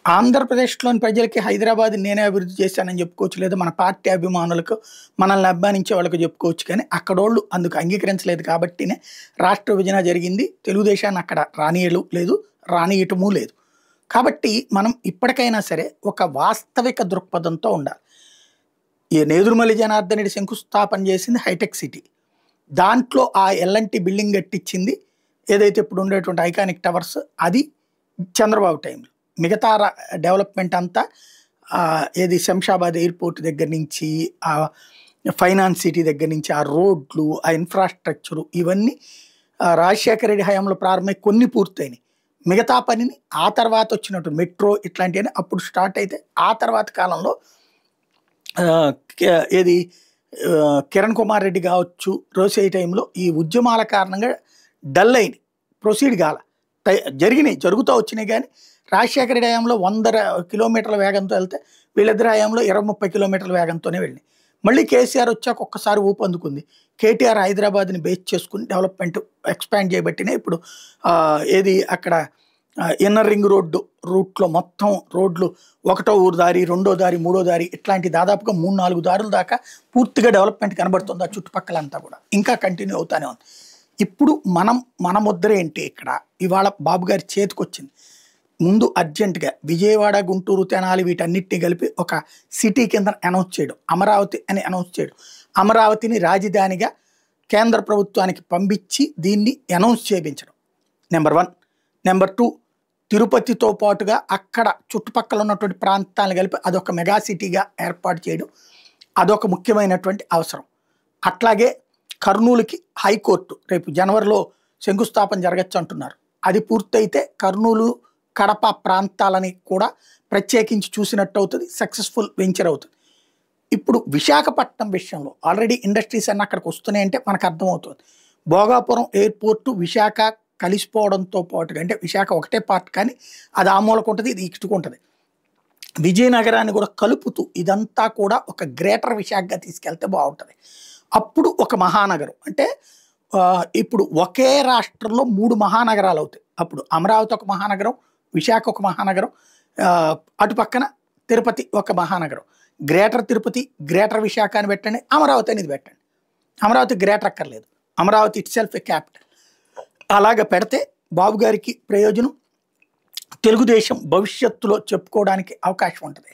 ఆంధ్రప్రదేశ్‌లోని ప్రజలకి హైదరాబాద్ నేనే అభివృద్ధి చేశానని చెప్పుకోవచ్చు. లేదా మన పార్టీ అభిమానులకు, మనల్ని అభిమానించే వాళ్ళకి చెప్పుకోవచ్చు. కానీ అక్కడోళ్ళు అందుకు అంగీకరించలేదు కాబట్టినే రాష్ట్ర విభజన జరిగింది. తెలుగుదేశాన్ని అక్కడ లేదు, రానియటమూ లేదు. కాబట్టి మనం ఇప్పటికైనా సరే ఒక వాస్తవిక దృక్పథంతో ఉండాలి. ఈ నేదురుమల్లి జనార్దన్ రెడ్డి శంకుస్థాపన చేసింది హైటెక్ సిటీ. దాంట్లో ఆ ఎల్&టీ బిల్డింగ్ కట్టించింది ఏదైతే ఇప్పుడు ఉండేటువంటి ఐకానిక్ టవర్స్ అది చంద్రబాబు టైంలో. మిగతా డెవలప్మెంట్ అంతా ఏది శంషాబాద్ ఎయిర్పోర్ట్ దగ్గర నుంచి ఆ ఫైనాన్స్ సిటీ దగ్గర నుంచి ఆ రోడ్లు ఆ ఇన్ఫ్రాస్ట్రక్చరు ఇవన్నీ రాజశేఖర రెడ్డి హయాంలో ప్రారంభమై కొన్ని పూర్తయినాయి. మిగతా పనిని ఆ తర్వాత వచ్చినట్టు మెట్రో ఇట్లాంటివన్నీ అప్పుడు స్టార్ట్ అయితే ఆ తర్వాత కాలంలో ఏది కిరణ్ కుమార్ రెడ్డి కావచ్చు రోసే టైంలో ఈ ఉద్యమాల కారణంగా డల్ అయినాయి, ప్రొసీడ్ కాల జరిగినాయి, జరుగుతూ వచ్చినాయి. కానీ రాజశేఖర రెడ్డి హయాంలో 100 కిలోమీటర్ల వేగంతో వెళ్తే వీళ్ళిద్దరి హయాంలో 20-30 కిలోమీటర్ల వేగంతోనే వెళ్ళినాయి. మళ్ళీ కేసీఆర్ వచ్చాక ఒక్కసారి ఊపందుకుంది. కేటీఆర్ హైదరాబాద్ని బేస్ చేసుకుని డెవలప్మెంట్ ఎక్స్పాండ్ చేయబట్టినే ఇప్పుడు ఏది అక్కడ ఇన్నర్ రింగ్ రోడ్డు రూట్లో మొత్తం రోడ్లు 1వ ఊరు దారి, 2వ దారి, 3వ దారి ఇట్లాంటి దాదాపుగా 3-4 దారుల దాకా పూర్తిగా డెవలప్మెంట్ కనబడుతుంది. ఆ చుట్టుపక్కలంతా కూడా ఇంకా కంటిన్యూ అవుతానే ఉంది. ఇప్పుడు మన ముద్ర ఏంటి ఇక్కడ ఇవాళ బాబు గారి చేతికి వచ్చింది. ముందు అర్జెంటుగా విజయవాడ, గుంటూరు, తెనాలి వీటన్నిటిని కలిపి ఒక సిటీ కింద అనౌన్స్ చేయడం, అమరావతి అని అనౌన్స్ చేయడం, అమరావతిని రాజధానిగా కేంద్ర ప్రభుత్వానికి పంపించి దీన్ని అనౌన్స్ చేయించడం నెంబర్ 1. నెంబర్ 2, తిరుపతితో పాటుగా అక్కడ చుట్టుపక్కల ఉన్నటువంటి ప్రాంతాలను కలిపి అదొక మెగా సిటీగా ఏర్పాటు చేయడం అదొక ముఖ్యమైనటువంటి అవసరం. అట్లాగే కర్నూలుకి హైకోర్టు రేపు జనవరిలో శంకుస్థాపన జరగచ్చు అంటున్నారు. అది పూర్తయితే కర్నూలు, కడప ప్రాంతాలని కూడా ప్రత్యేకించి చూసినట్టు అవుతుంది, సక్సెస్ఫుల్ వెంచర్ అవుతుంది. ఇప్పుడు విశాఖపట్నం విషయంలో ఆల్రెడీ ఇండస్ట్రీస్ అన్నీ అక్కడికి వస్తున్నాయంటే మనకు అర్థమవుతుంది. భోగాపురం ఎయిర్పోర్టు విశాఖ కలిసిపోవడంతో పాటుగా అంటే విశాఖ ఒకటే పార్ట్ కానీ అది ఆ మూలకు ఉంటుంది, ఇది ఇటుకు ఉంటుంది. విజయనగరాన్ని కూడా కలుపుతూ ఇదంతా కూడా ఒక గ్రేటర్ విశాఖగా తీసుకెళ్తే బాగుంటుంది. అప్పుడు ఒక మహానగరం అంటే ఇప్పుడు ఒకే రాష్ట్రంలో 3 మహానగరాలు అవుతాయి. అప్పుడు అమరావతి ఒక మహానగరం, విశాఖ ఒక మహానగరం, అటు పక్కన తిరుపతి ఒక మహానగరం. గ్రేటర్ తిరుపతి, గ్రేటర్ విశాఖ అని పెట్టండి, అమరావతి అనేది పెట్టండి. అమరావతి గ్రేటర్ అక్కర్లేదు, Amaravati it self A capital. అలాగ పెడితే బాబు గారికి ప్రయోజనం, తెలుగుదేశం భవిష్యత్తులో చెప్పుకోవడానికి అవకాశం ఉంటుంది.